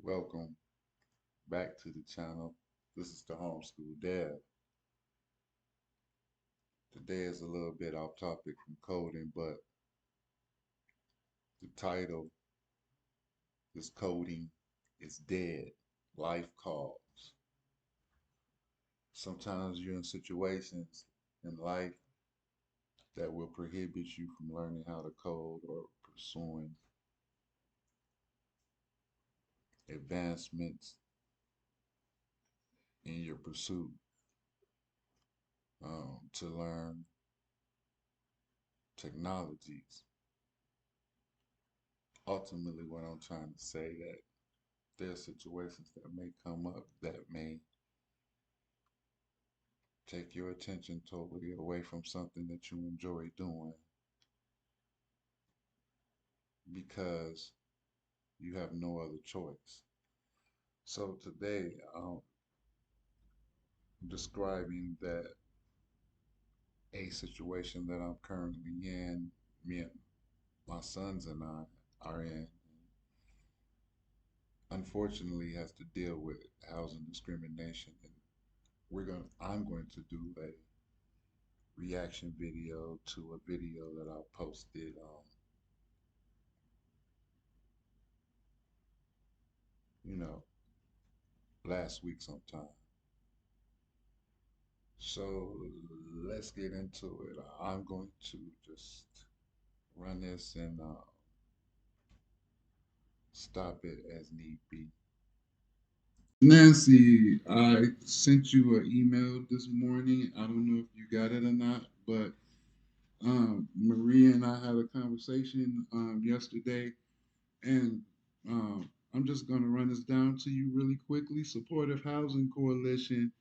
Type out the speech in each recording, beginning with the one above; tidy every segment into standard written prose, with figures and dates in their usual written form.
Welcome back to the channel. This is the Homeschool Dev. Today is a little bit off topic from coding, but the title is Coding is Dead. Life Calls. Sometimes you're in situations in life that will prohibit you from learning how to code or pursuing advancements in your pursuit to learn technologies. Ultimately, what I'm trying to say that there are situations that may come up that may take your attention totally away from something that you enjoy doing because you have no other choice. So today I'm describing that a situation that I'm currently in, me and my sons and I are in, unfortunately has to deal with housing discrimination. And I'm going to do a reaction video to a video that I posted you know, last week sometime. So let's get into it. I'm going to just run this and stop it as need be. Nancy, I sent you an email this morning. I don't know if you got it or not, but Maria and I had a conversation yesterday, and I'm just going to run this down to you really quickly. Supportive Housing Coalition,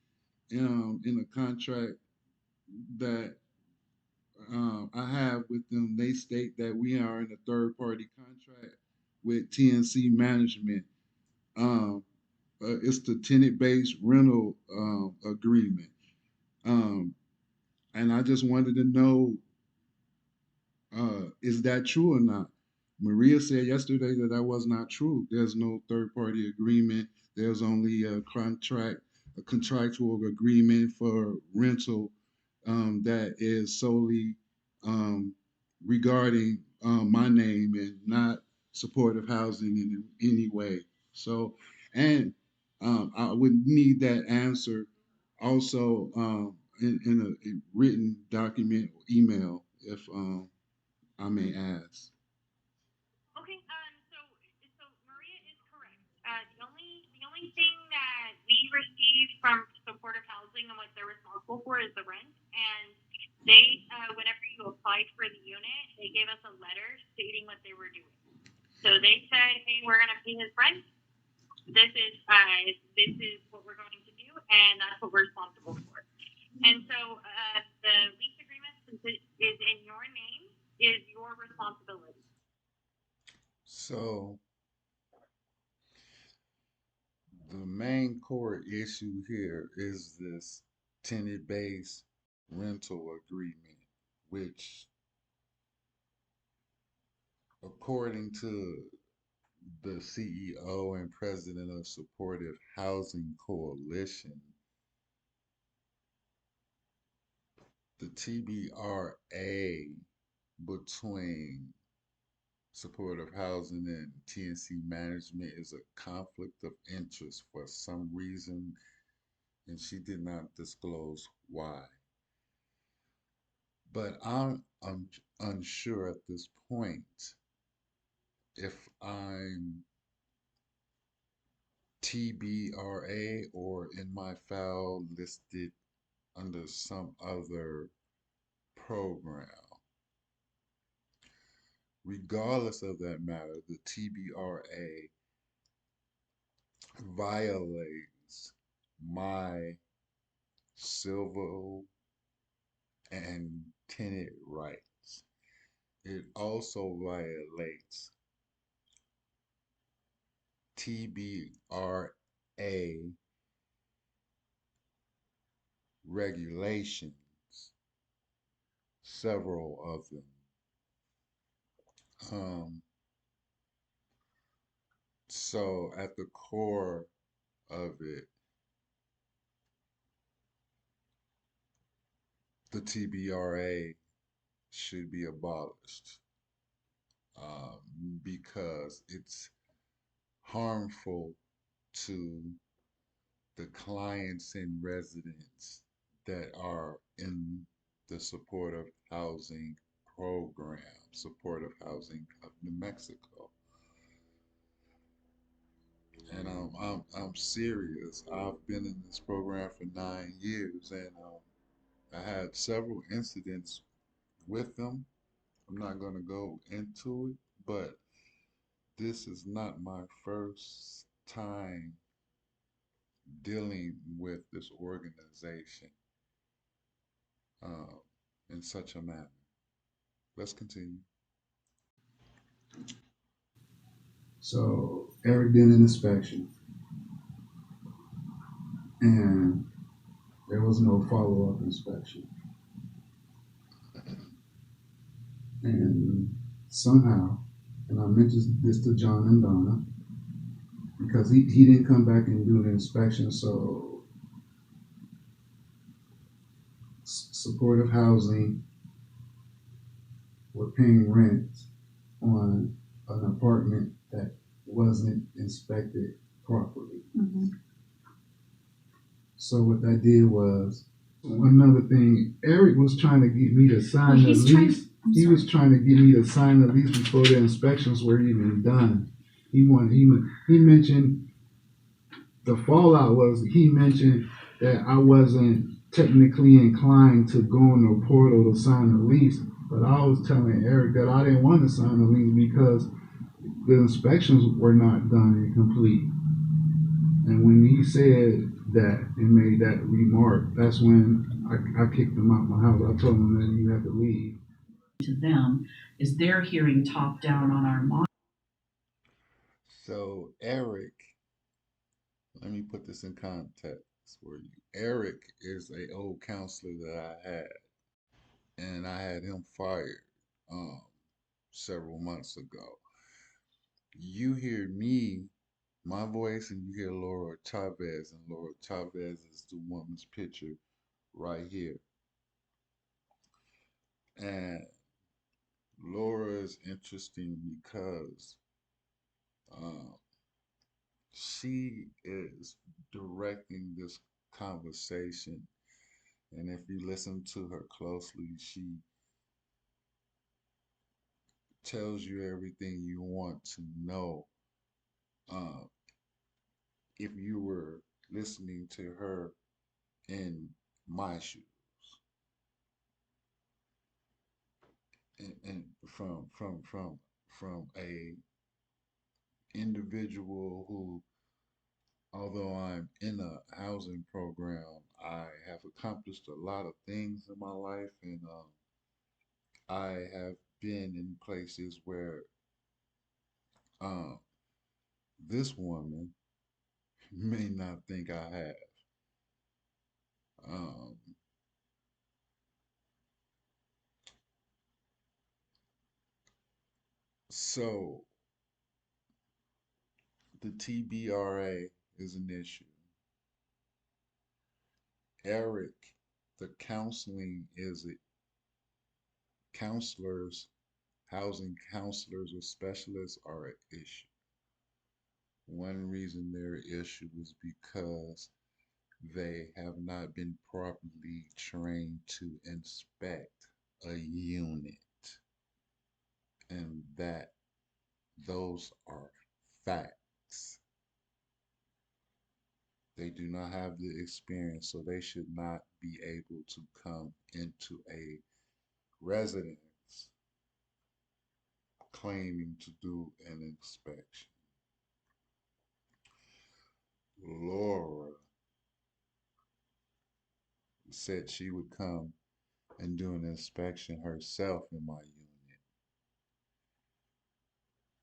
in a contract that I have with them, they state that we are in a third party contract with TNC Management. Um, it's the tenant based rental agreement. Um, and I just wanted to know, is that true or not? Maria said yesterday that that was not true. There's no third party agreement. There's only a contractual agreement for rental that is solely um, regarding my name and not supportive housing in any way. So, and I would need that answer also in a written document or email if I may ask. Okay, so Maria is correct. The only thing that we receive from supportive housing and what they're responsible for is the rent. And whenever you applied for the unit, they gave us a letter stating what they were doing. So they said, "Hey, we're gonna pay his rent. This is what we're going to do, and that's what we're responsible for." And so the lease agreement, since it is in your name, is your responsibility. So, the main core issue here is this tenant based rental agreement, which, according to the CEO and president of Supportive Housing Coalition, the TBRA between supportive housing and TNC management is a conflict of interest for some reason, and she did not disclose why. But I'm unsure at this point if I'm TBRA or in my file listed under some other program. Regardless of that matter, the TBRA violates my civil and tenant rights. It also violates TBRA regulations, several of them. Um, So at the core of it, the TBRA should be abolished, because it's harmful to the clients and residents that are in the supportive housing program, supportive housing of New Mexico. And I'm serious. I've been in this program for 9 years, and I had several incidents with them. I'm not going to go into it, but this is not my first time dealing with this organization um, in such a manner. Let's continue. So Eric did an inspection, and there was no follow-up inspection. And somehow, and I mentioned this to John and Donna, because he didn't come back and do the inspection, so supportive housing were paying rent on an apartment that wasn't inspected properly. Mm-hmm. So what I did was, another thing, Eric was trying to get me to sign the lease. He was trying to get me to sign the lease before the inspections were even done. He mentioned the fallout was he mentioned that I wasn't technically inclined to go on the portal to sign the lease, but I was telling Eric that I didn't want to sign the lease because the inspections were not done and complete. And when he said that and made that remark, that's when I kicked him out my house. I told him that you have to leave. To them is they're hearing top down on our mind. So, Eric, let me put this in context for you. Eric is a old counselor that I had, and I had him fired um, several months ago. You hear me, my voice, and you hear Laura Chavez, and Laura Chavez is the woman's picture right here. And Laura is interesting because um, she is directing this conversation. And if you listen to her closely, she tells you everything you want to know. Uh, if you were listening to her in my shoes, and from a individual who, although I'm in a housing program, I have accomplished a lot of things in my life, and I have been in places where um, this woman may not think I have. Um, so the TBRA is an issue. Eric, the counseling is it counselors, housing counselors or specialists are an issue. One reason they're an issue is because they have not been properly trained to inspect a unit, and that those are facts. They do not have the experience, so they should not be able to come into a residence claiming to do an inspection. Laura said she would come and do an inspection herself in my unit.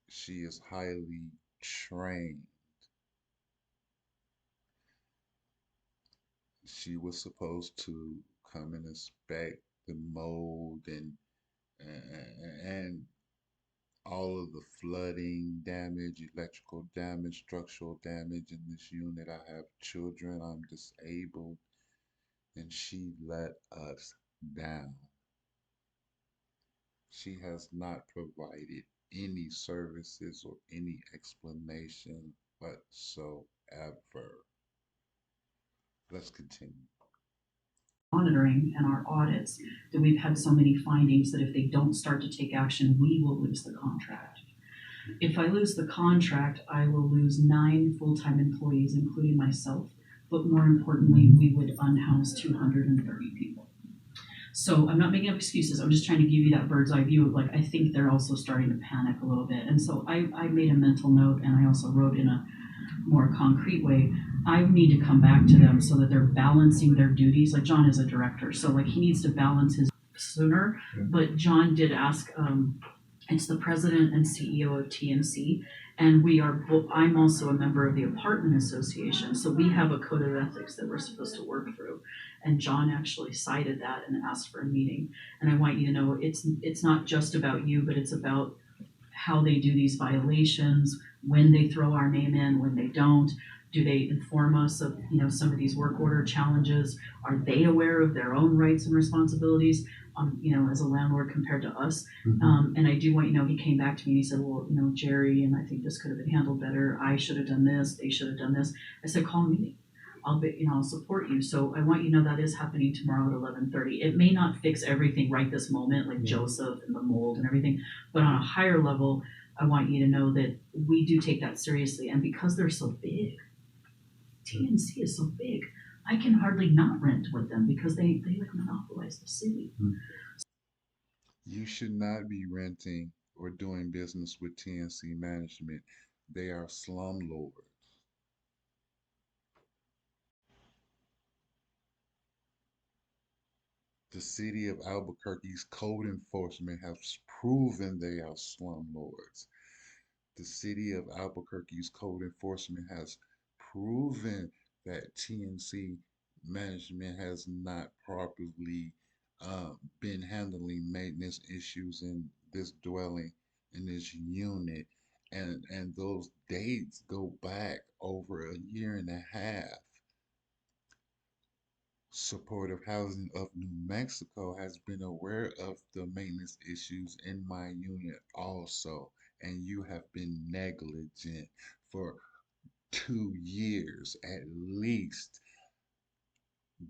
She is highly trained. She was supposed to come and inspect the mold and all of the flooding damage, electrical damage, structural damage in this unit. I have children, I'm disabled, and she let us down. She has not provided any services or any explanation whatsoever. Let's continue. Monitoring and our audits that we've had so many findings that if they don't start to take action, we will lose the contract. If I lose the contract, I will lose 9 full-time employees, including myself. But more importantly, we would unhouse 230 people. So I'm not making up excuses. I'm just trying to give you that bird's eye view of like, I think they're also starting to panic a little bit. And so I made a mental note and I also wrote in a more concrete way, I need to come back to them so that they're balancing their duties. Like John is a director, so like he needs to balance his sooner. But John did ask, it's the president and CEO of TNC, and we are. I'm also a member of the apartment association, so we have a code of ethics that we're supposed to work through. And John actually cited that and asked for a meeting. And I want you to know it's not just about you, but it's about how they do these violations, when they throw our name in, when they don't. Do they inform us of some of these work order challenges? Are they aware of their own rights and responsibilities? As a landlord compared to us. And I do want he came back to me and he said, well, Jerry, and I think this could have been handled better. I should have done this. They should have done this. I said, call a meeting. I'll support you. So I want that is happening tomorrow at 11:30. It may not fix everything right this moment, like Joseph and the mold and everything, but on a higher level, I want you to know that we do take that seriously. And because they're so big, TNC is so big, I can hardly not rent with them because they like monopolize the city. You should not be renting or doing business with TNC management. They are slumlords. The city of Albuquerque's code enforcement has proven they are slumlords. The city of Albuquerque's code enforcement has proven that TNC management has not properly been handling maintenance issues in this dwelling, in this unit. And those dates go back over a year and a half. Supportive Housing of New Mexico has been aware of the maintenance issues in my unit also, and you have been negligent for 2 years at least.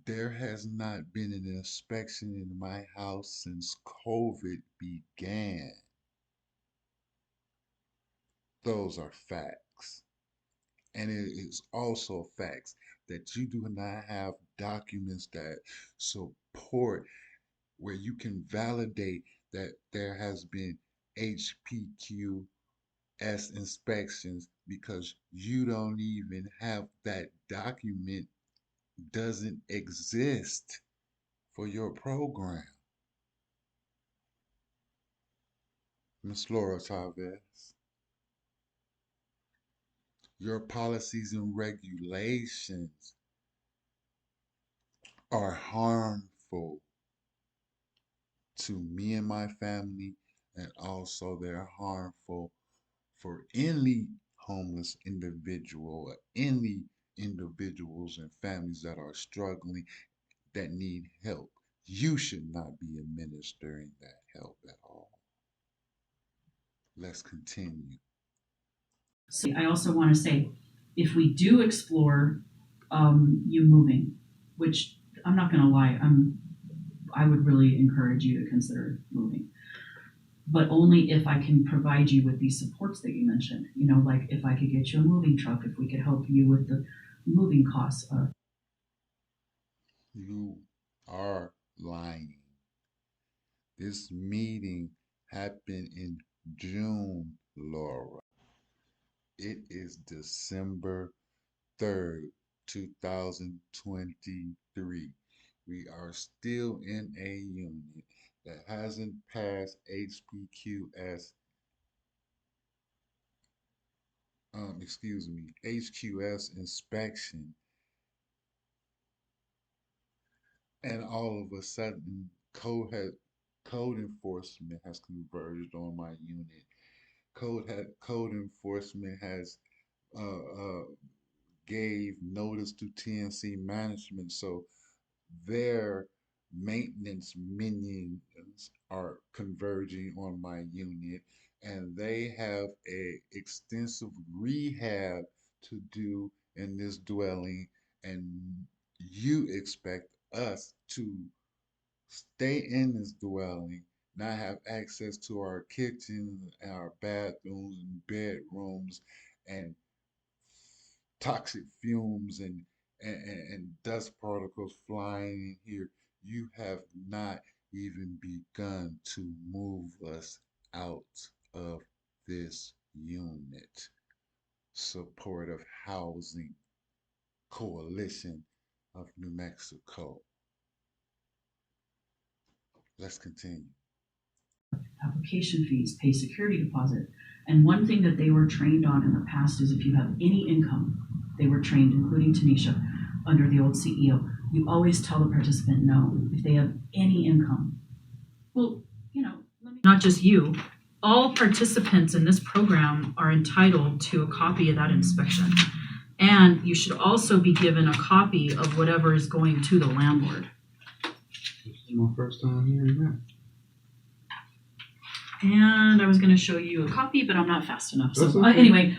There has not been an inspection in my house since COVID began. Those are facts. And it is also facts that you do not have documents that support where you can validate that there has been HPQS inspections because you don't even have that document doesn't exist for your program. Ms. Laura Chavez, your policies and regulations are harmful to me and my family, and also they're harmful for any homeless individual or any individuals and families that are struggling that need help. You should not be administering that help at all. Let's continue. See, I also want to say, if we do explore you moving, which I'm not going to lie, I would really encourage you to consider moving, but only if I can provide you with these supports that you mentioned. Like if I could get you a moving truck, if we could help you with the moving costs. You are lying. This meeting happened in June, Laura. It is December 3rd, 2023. We are still in a unit that hasn't passed HQS inspection, and all of a sudden, code enforcement has converged on my unit, code enforcement has uh, uh, gave notice to TNC management, so their maintenance minions are converging on my unit, and they have a extensive rehab to do in this dwelling, and you expect us to stay in this dwelling, not have access to our kitchens and our bathrooms and bedrooms and toxic fumes and dust particles flying in here. You have not even begun to move us out of this unit. Supportive Housing Coalition of New Mexico. Let's continue. Application fees, pay security deposit. And one thing that they were trained on in the past is if you have any income, they were trained, including Tanisha, under the old CEO, you always tell the participant no if they have any income. Well, not just you, all participants in this program are entitled to a copy of that inspection. And you should also be given a copy of whatever is going to the landlord. This is my first time hearing that. And I was going to show you a copy, but I'm not fast enough. So That's okay. Anyway,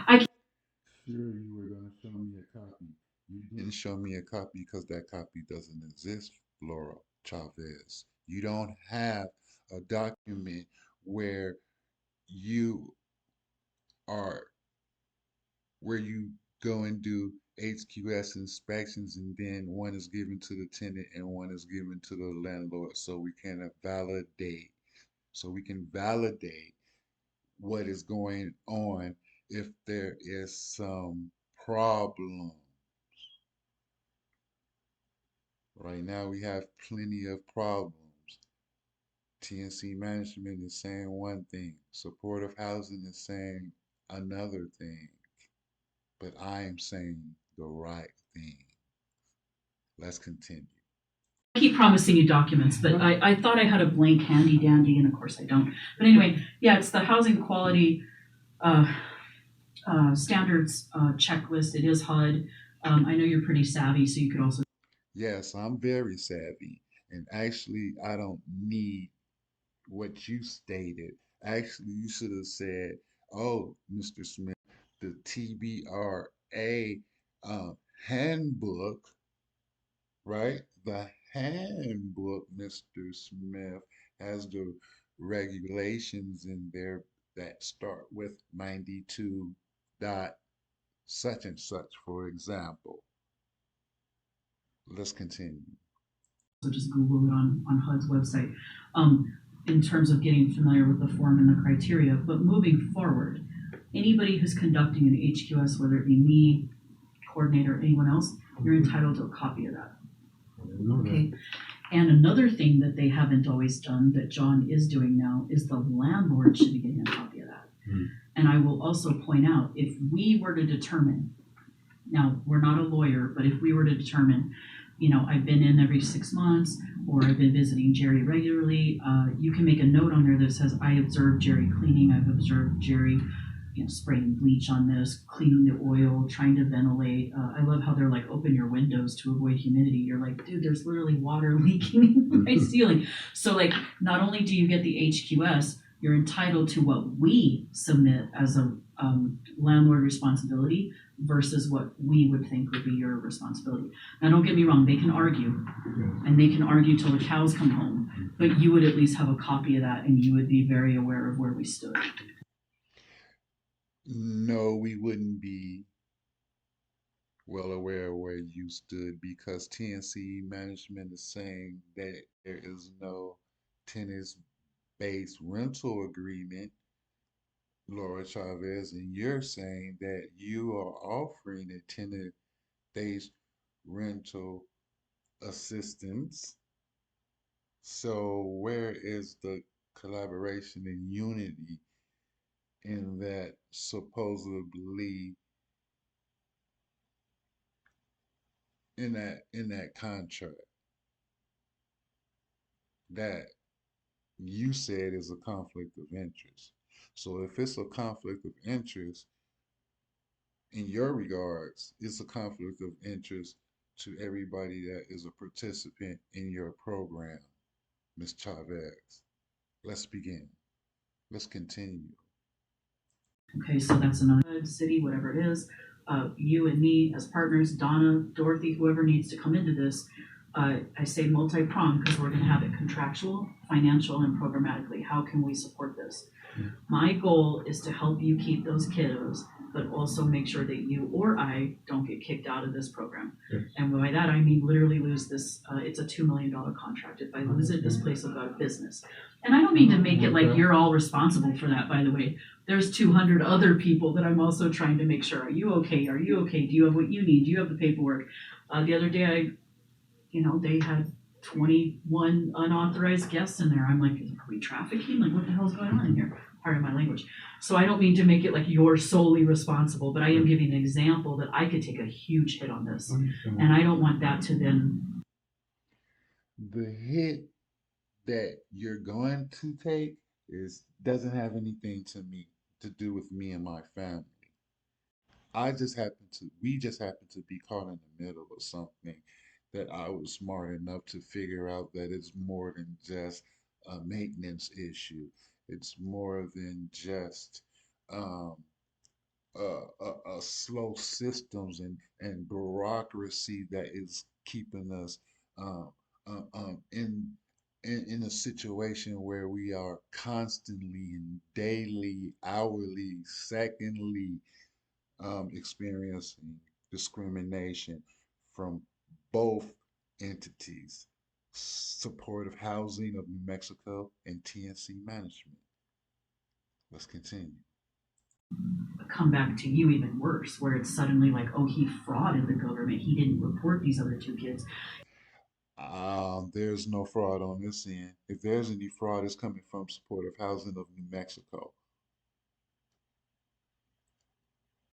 Sure, you were going to show me a copy. You didn't show me a copy because that copy doesn't exist, Laura Chavez. You don't have a document where you are where you go and do HQS inspections, and then one is given to the tenant and one is given to the landlord, so we can validate what is going on if there is some problem. Right now we have plenty of problems. TNC management is saying one thing, supportive housing is saying another thing, but I am saying the right thing. Let's continue. I keep promising you documents, but I thought I had a blank handy dandy, and of course I don't. But anyway, yeah, it's the housing quality uh, standards checklist. It is HUD. I know you're pretty savvy, so you could also. Yes, I'm very savvy, and actually, I don't need what you stated. Actually, you should have said, "Oh, Mr. Smith, the TBRA uh, handbook, right? The handbook, Mr. Smith, has the regulations in there that start with 92 dot such and such, for example." Let's continue. So just Google it on HUD's website in terms of getting familiar with the form and the criteria. But moving forward, anybody who's conducting an HQS, whether it be me, coordinator, anyone else, you're entitled to a copy of that. Okay. And another thing that they haven't always done that John is doing now is the landlord should be getting a copy of that. And I will also point out, if we were to determine, now we're not a lawyer, but if we were to determine, I've been in every 6 months, or I've been visiting Jerry regularly, you can make a note on there that says, I observed Jerry cleaning, I've observed Jerry spraying bleach on this, cleaning the oil, trying to ventilate. I love how they're like, open your windows to avoid humidity. You're like, dude, there's literally water leaking in my ceiling. So like, not only do you get the HQS, you're entitled to what we submit as a landlord responsibility versus what we would think would be your responsibility. Now, don't get me wrong, they can argue, and they can argue till the cows come home, but you would at least have a copy of that, and you would be very aware of where we stood. No, we wouldn't be well aware of where you stood because TNC management is saying that there is no tenant-based rental agreement, Laura Chavez, and you're saying that you are offering a tenant-based rental assistance. So where is the collaboration and unity in that supposedly in that contract that you said is a conflict of interest? So if it's a conflict of interest in your regards, it's a conflict of interest to everybody that is a participant in your program, Ms. Chavez. Let's begin. Let's continue. Okay, so that's another city, whatever it is. You and me as partners, Donna, Dorothy, whoever needs to come into this. I say multi-pronged because we're going to have it contractual, financial, and programmatically. How can we support this? My goal is to help you keep those kiddos, but also make sure that you or I don't get kicked out of this program. Yes. And by that, I mean literally lose this. It's a $2 million contract. If I lose it, this place will go out of business. And I don't mean to make it like you're all responsible for that, by the way. There's 200 other people that I'm also trying to make sure, are you okay? Are you okay? Do you have what you need? Do you have the paperwork? The other day, they had 21 unauthorized guests in there. I'm like, are we trafficking? Like, what the hell's going on in here? Pardon my language. So I don't mean to make it like you're solely responsible, but I am giving an example that I could take a huge hit on this. And I don't want that to then. The hit that you're going to take is doesn't have anything to do with me and my family. We just happen to be caught in the middle of something that I was smart enough to figure out that it's more than just a maintenance issue. It's more than just um, slow systems and bureaucracy that is keeping us um, in a situation where we are constantly and daily, hourly, secondly experiencing discrimination from both entities, Supportive Housing of New Mexico and TNC Management. Let's continue. Come back to you even worse, where it's suddenly like, oh, he frauded the government. He didn't report these other two kids. There's no fraud on this end. If there's any fraud, it's coming from Supportive Housing of New Mexico.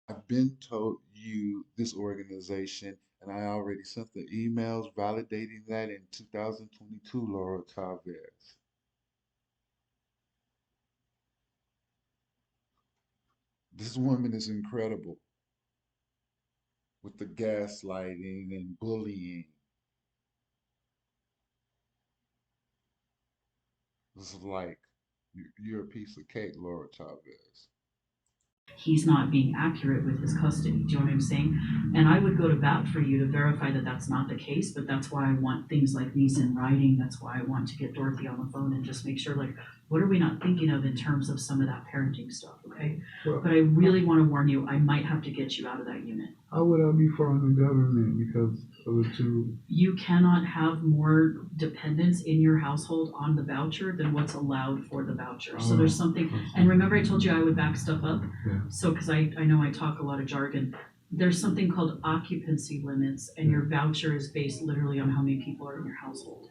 I've been told you this organization, and I already sent the emails validating that in 2022, Laura Chavez. This woman is incredible with the gaslighting and bullying. This is like you're a piece of cake, Laura Chavez. He's not being accurate with his custody. Do you know what I'm saying? And I would go to bat for you to verify that that's not the case, but that's why I want things like these in writing. That's why I want to get Dorothy on the phone and just make sure, like, what are we not thinking of in terms of some of that parenting stuff, okay? Well, but I really want to warn you, I might have to get you out of that unit. how would I be following the government because of the two? You cannot have more dependents in your household on the voucher than what's allowed for the voucher. So there's something, and remember I told you I would back stuff up? Yeah. So, because I know I talk a lot of jargon, there's something called occupancy limits, and your voucher is based literally on how many people are in your household.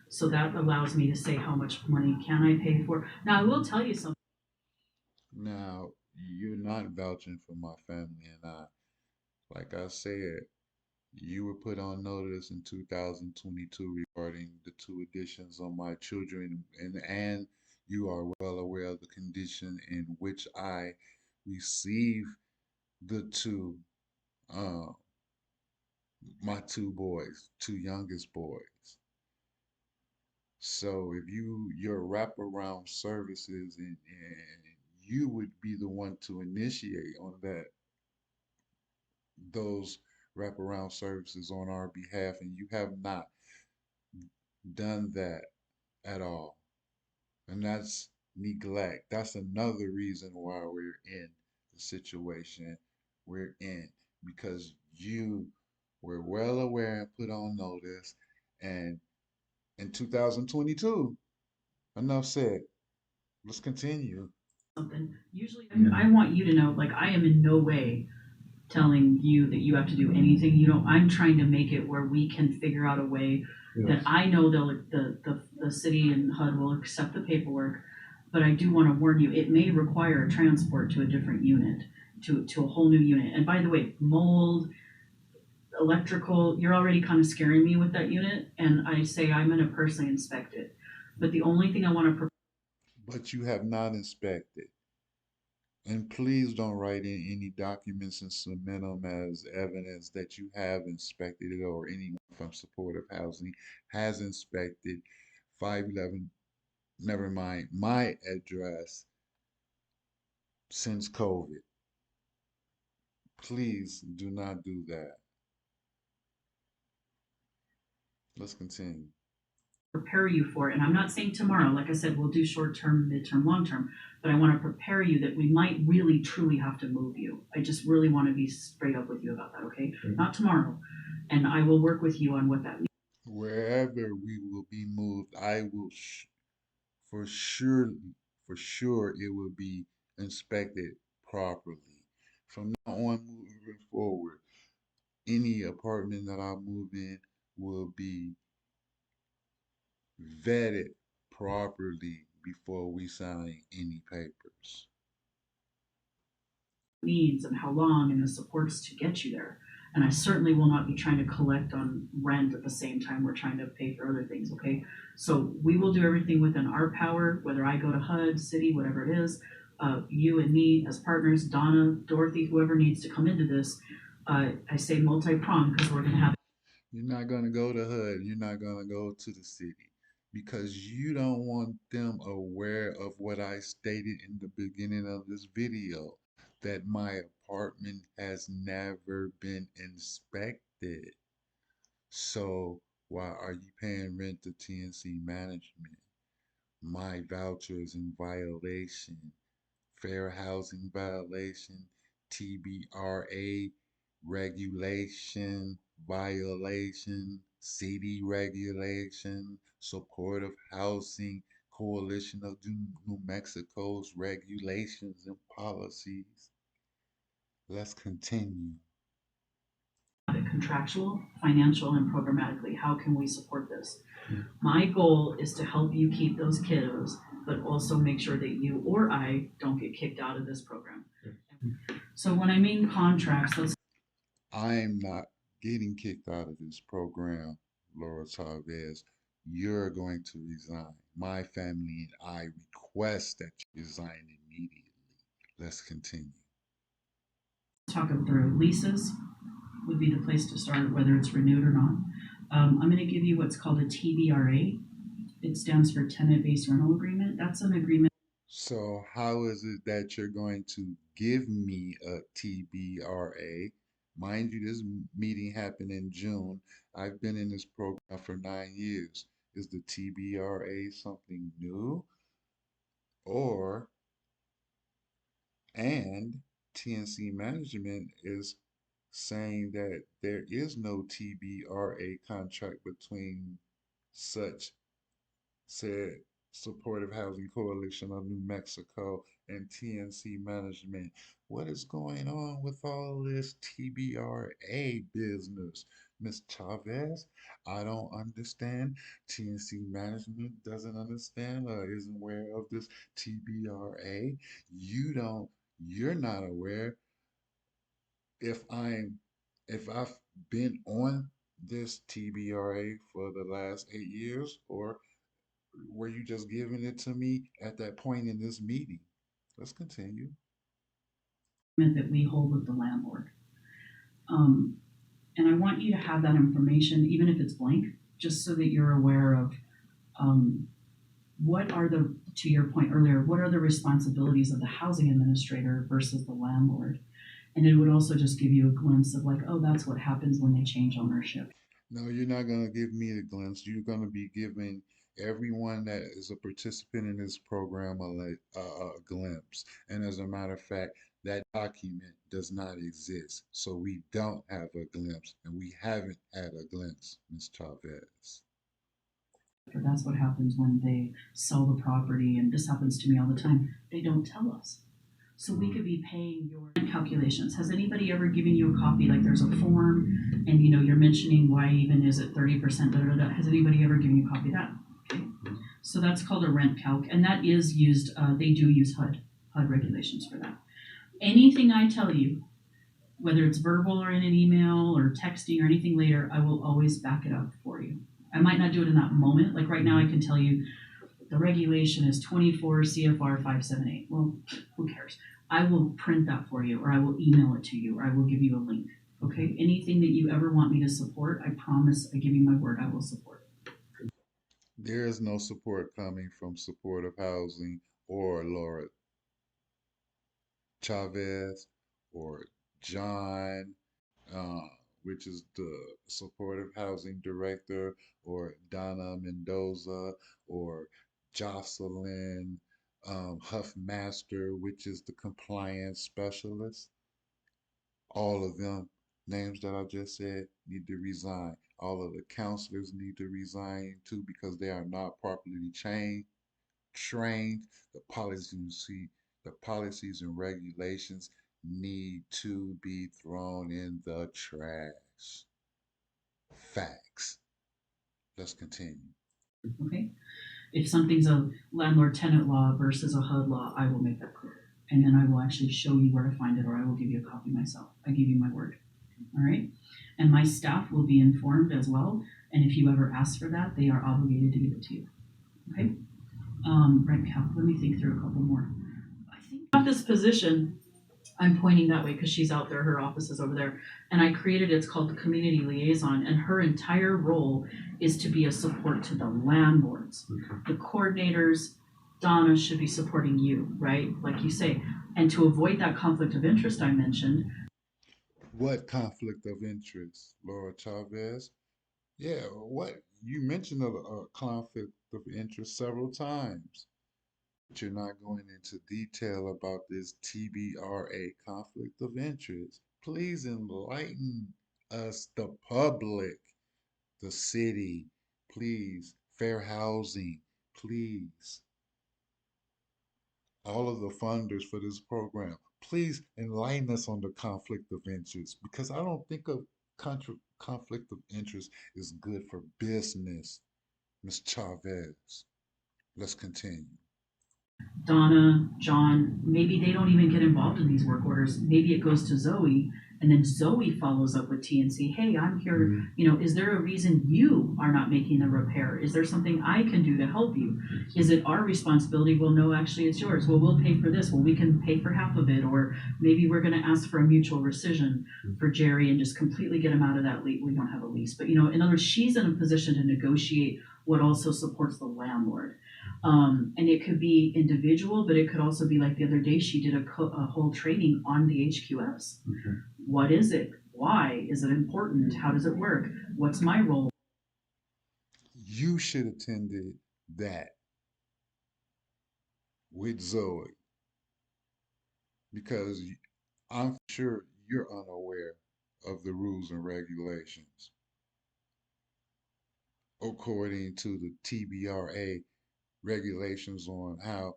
So that allows me to say how much money can I pay for. Now, I will tell you something. Now, you're not vouching for my family and I. Like I said, you were put on notice in 2022 regarding the two additions on my children, and you are well aware of the condition in which I received the two, uh, my two boys, two youngest boys. So if your wraparound services and you would be the one to initiate on those wraparound services on our behalf, and you have not done that at all. And that's neglect. That's another reason why we're in the situation we're in because you were well aware and put on notice. And in 2022, enough said. Let's continue. Something. Usually, I want you to know, like, I am in no way telling you that you have to do anything. I'm trying to make it where we can figure out a way that I know the city and HUD will accept the paperwork, but I do want to warn you, it may require a transport to a different unit, to a whole new unit. And by the way, mold, electrical, you're already kind of scaring me with that unit, and I say I'm going to personally inspect it. But the only thing I want to But you have not inspected. And please don't write in any documents and submit them as evidence that you have inspected it or anyone from supportive housing has inspected 511, never mind, my address since COVID. Please do not do that. Let's continue. Prepare you for it. And I'm not saying tomorrow, like I said, we'll do short term, mid-term, long term, but I want to prepare you that we might really truly have to move you. I just really want to be straight up with you about that, okay? Not tomorrow. And I will work with you on what that means. Wherever we will be moved, I will for sure, for sure, it will be inspected properly. From now on, moving forward, any apartment that I move in will be vetted properly before we sign any papers. Needs and how long and the supports to get you there. And I certainly will not be trying to collect on rent at the same time we're trying to pay for other things, okay? So we will do everything within our power, whether I go to HUD, city, whatever it is, you and me as partners, Donna, Dorothy, whoever needs to come into this. I say multi-pronged because we're going to have. You're not going to go to HUD, you're not going to go to the city because you don't want them aware of what I stated in the beginning of this video, that my apartment has never been inspected. So why are you paying rent to TNC management? My voucher is in violation. Fair housing violation, TBRA regulation violation, city regulation, supportive housing, Coalition of New Mexico's regulations and policies. Let's continue. Contractual, financial, and programmatically. How can we support this? My goal is to help you keep those kiddos, but also make sure that you or I don't get kicked out of this program. So when I mean contracts, let's. I'm not getting kicked out of this program, Laura Chavez. You're going to resign. My family and I request that you resign immediately. Let's continue. Talk them through. Leases would be the place to start, whether it's renewed or not. I'm going to give you what's called a TBRA. It stands for Tenant-Based Rental Agreement. That's an agreement. So, how is it that you're going to give me a TBRA? Mind you, this meeting happened in June. I've been in this program for 9 years. Is the TBRA something new? Or, and TNC management is saying that there is no TBRA contract between such said Supportive Housing Coalition of New Mexico and TNC management. What is going on with all this TBRA business, Ms. Chavez? I don't understand. TNC management doesn't understand or isn't aware of this TBRA. You're not aware. if I'm if I've been on this TBRA for the last 8 years, or were you just giving it to me at that point in this meeting? Let's continue. That we hold with the landlord. Um, and I want you to have that information, even if it's blank, just so that you're aware of what are the, to your point earlier, what are the responsibilities of the housing administrator versus the landlord? And it would also just give you a glimpse of like, oh, that's what happens when they change ownership. No, you're not going to give me a glimpse. You're going to be giving everyone that is a participant in this program a glimpse. And as a matter of fact, that document does not exist. So we don't have a glimpse, and we haven't had a glimpse, Ms. Chavez. That's what happens when they sell the property, and this happens to me all the time. They don't tell us. So we could be paying your calculations. Has anybody ever given you a copy? Like there's a form, and you're mentioning why even is it 30%? Da, da, da. Has anybody ever given you a copy of that? Okay. So that's called a rent calc, and that is used. They do use HUD regulations for that. Anything I tell you, whether it's verbal or in an email or texting or anything later, I will always back it up for you. I might not do it in that moment. Like right now, I can tell you the regulation is 24 CFR 578. Well, who cares? I will print that for you, or I will email it to you, or I will give you a link. Okay? Anything that you ever want me to support, I promise, I give you my word, I will support. There is no support coming from supportive housing or Laura Chavez or John, uh, which is the supportive housing director, or Donna Mendoza, or Jocelyn Huffmaster, which is the compliance specialist. All of them, names that I just said, need to resign. All of the counselors need to resign too because they are not properly trained. The policies and regulations need to be thrown in the trash. Facts. Let's continue. Okay? If something's a landlord tenant law versus a HUD law, I will make that clear. And then I will actually show you where to find it, or I will give you a copy myself. I give you my word. All right? And my staff will be informed as well. And if you ever ask for that, they are obligated to give it to you. Okay? Right, Cal, let me think through a couple more. I think about this position, I'm pointing that way because she's out there, her office is over there. And I created it's called the community liaison, and her entire role is to be a support to the landlords. The coordinators, Donna should be supporting you, right? Like you say. And to avoid that conflict of interest I mentioned, What conflict of interest, Laura Chavez? Yeah, what you mentioned a conflict of interest several times. But you're not going into detail about this TBRA conflict of interest. Please enlighten us, the public, the city, please, fair housing, please, all of the funders for this program, please enlighten us on the conflict of interest because I don't think a conflict of interest is good for business, Ms. Chavez. Let's continue. Donna, John, maybe they don't even get involved in these work orders. Maybe it goes to Zoe, and then Zoe follows up with TNC. Hey, I'm here. Is there a reason you are not making the repair? Is there something I can do to help you? Is it our responsibility? Well, no, actually, it's yours. Well, we'll pay for this. Well, we can pay for half of it, or maybe we're going to ask for a mutual rescission for Jerry and just completely get him out of that lease. We don't have a lease, but in other words, she's in a position to negotiate what also supports the landlord. And it could be individual, but it could also be like the other day, she did a whole training on the HQS. Okay. What is it? Why is it important? How does it work? What's my role? You should have attended that with Zoe because I'm sure you're unaware of the rules and regulations according to the TBRA regulations on how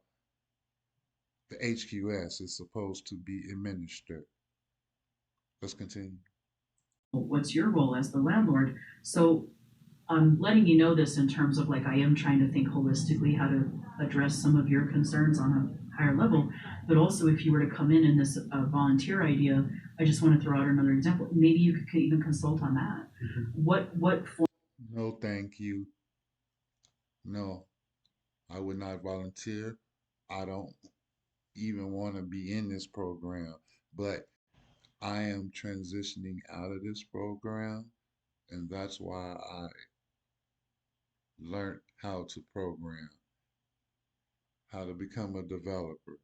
the HQS is supposed to be administered. Let's continue. What's your role as the landlord? So I'm letting you know this in terms of like I am trying to think holistically how to address some of your concerns on a higher level, but also if you were to come in this volunteer idea, I just want to throw out another example. Maybe you could even consult on that. What form? No, thank you. No, I would not volunteer. I don't even want to be in this program, but I am transitioning out of this program, and that's why I learned how to program, how to become a developer,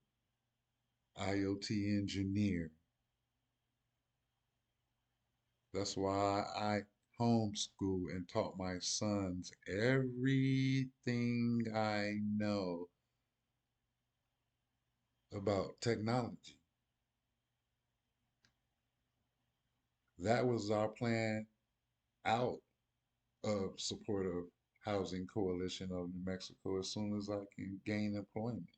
IoT engineer. That's why I homeschool and taught my sons everything I know about technology. That was our plan out of Supportive Housing Coalition of New Mexico as soon as I can gain employment.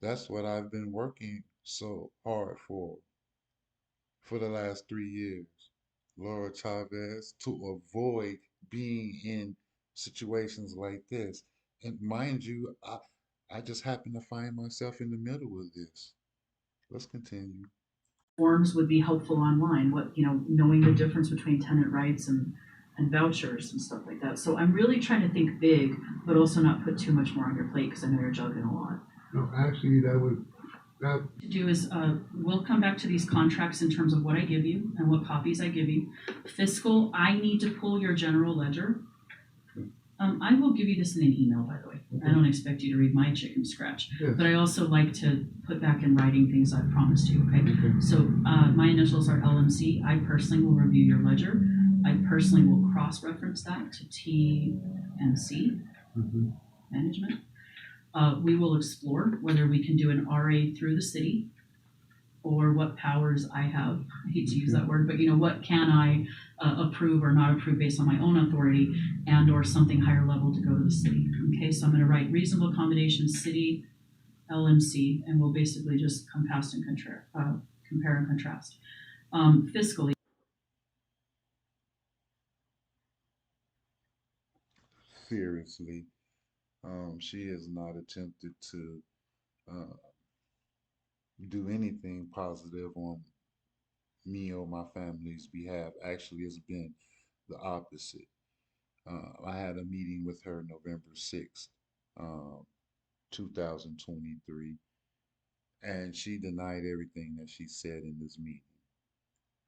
That's what I've been working so hard for the last 3 years, Laura Chavez, to avoid being in situations like this. And mind you, I just happen to find myself in the middle of this. Let's continue. Forms would be helpful online. What knowing the difference between tenant rights and vouchers and stuff like that. So I'm really trying to think big, but also not put too much more on your plate because I know you're juggling a lot. No, actually, that would that. To do is we'll come back to these contracts in terms of what I give you and what copies I give you. Fiscal, I need to pull your general ledger. I will give you this in an email, by the way. I don't expect you to read my chicken scratch, Yes. but I also like to put back in writing things I've promised you. Okay. Okay. So my initials are LMC. I personally will review your ledger. I personally will cross-reference that to TMC Mm-hmm. management. We will explore whether we can do an RA through the city or what powers I have. I hate to use that word, but what can I approve or not approve based on my own authority and or something higher level to go to the city. Okay, so I'm going to write reasonable accommodation city LMC, and we'll basically just compare and contrast. Fiscally, Seriously, she has not attempted to uh, do anything positive on me or my family's behalf. Actually, it's been the opposite. I had a meeting with her November 6th, um, 2023, and she denied everything that she said in this meeting.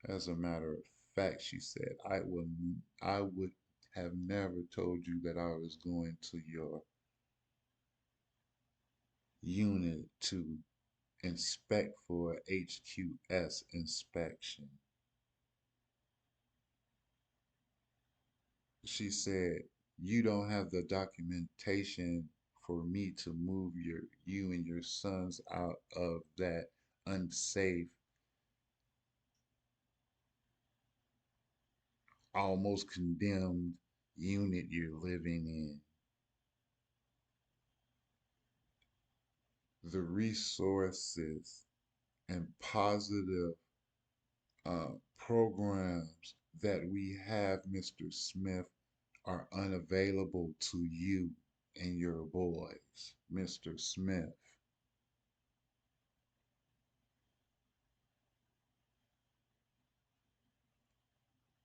As a matter of fact, she said, I would have never told you that I was going to your unit to inspect for HQS inspection. She said, you don't have the documentation for me to move you and your sons out of that unsafe, almost condemned unit you're living in. The resources and positive programs that we have, Mr. Smith, are unavailable to you and your boys, Mr. Smith.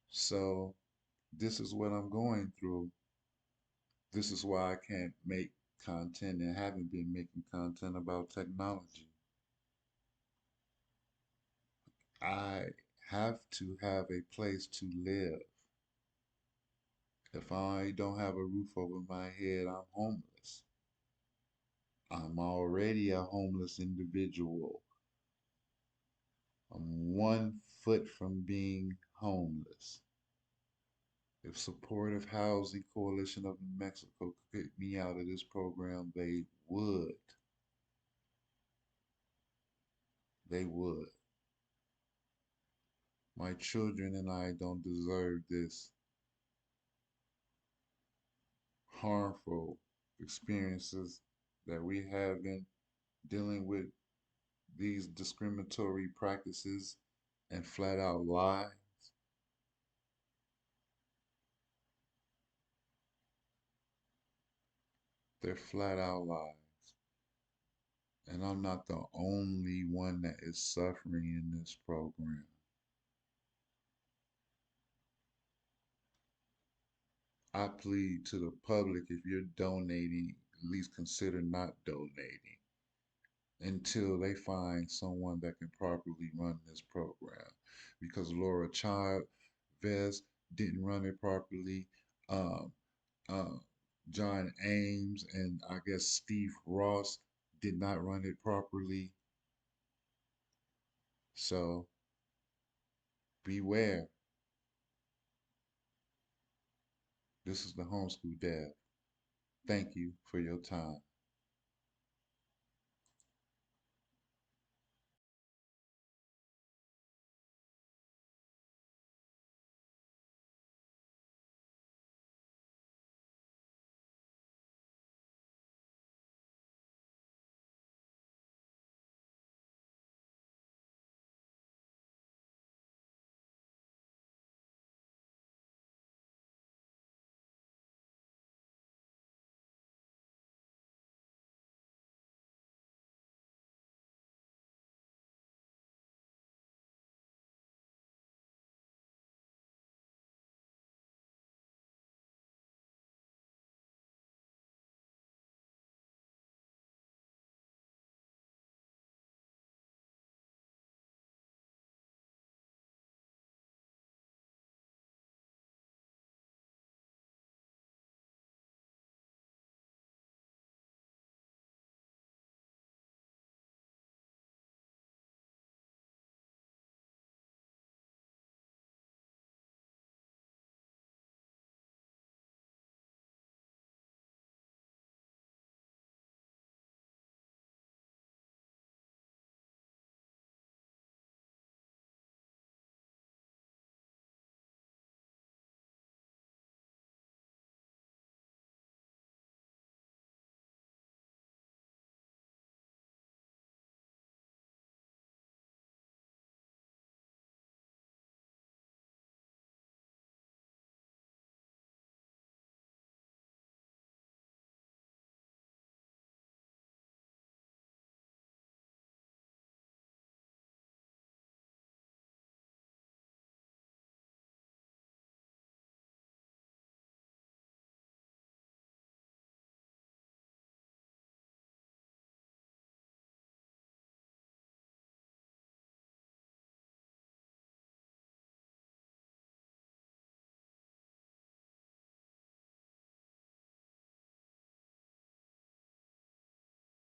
So, this is what I'm going through. This is why I can't make content and haven't been making content about technology. I have to have a place to live. If I don't have a roof over my head, I'm homeless. I'm already a homeless individual. I'm 1 foot from being homeless. If Supportive Housing Coalition of New Mexico could get me out of this program, they would. They would. My children and I don't deserve this harmful experiences that we have been dealing with these discriminatory practices and flat out lies. They're flat out lies. And I'm not the only one that is suffering in this program. I plead to the public, if you're donating, at least consider not donating until they find someone that can properly run this program. Because Laura Chavez didn't run it properly. Um, uh, John Ames and I guess Steve Ross did not run it properly. So beware. This is the homeschool dad. Thank you for your time.